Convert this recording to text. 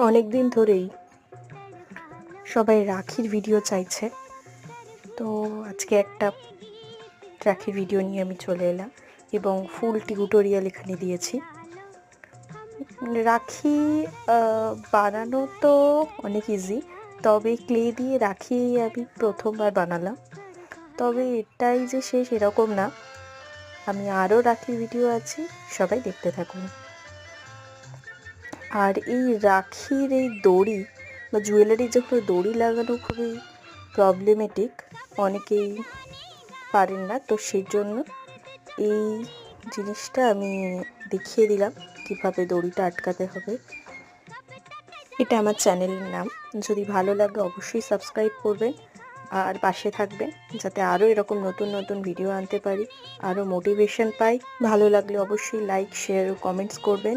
অনেক দিন ধরেই সবাই রাখির ভিডিও চাইছে, তো আজকে একটা রাখির ভিডিও নিয়ে আমি চলে এলাম এবং ফুল টিউটোরিয়াল এখানে দিয়েছি। রাখি বানানো তো অনেক ইজি, তবে ক্লে দিয়ে রাখি আমি প্রথমবার বানালাম। তবে এটাই যে শেষ এরকম না, আমি আরও রাখির ভিডিও আছে, সবাই দেখতে থাকুন। আর এই রাখির এই দড়ি বা জুয়েলারি যেগুলো দড়ি লাগানো খুবই প্রবলেমেটিক, অনেকেই পারেন না, তো সেই জন্য এই জিনিসটা আমি দেখিয়ে দিলাম কিভাবে দড়িটা আটকাতে হবে। এটা আমার চ্যানেলের নাম, যদি ভালো লাগে অবশ্যই সাবস্ক্রাইব করবেন আর পাশে থাকবেন, যাতে আরও এরকম নতুন নতুন ভিডিও আনতে পারি, আরও মোটিভেশন পাই। ভালো লাগলে অবশ্যই লাইক, শেয়ার ও কমেন্টস করবেন।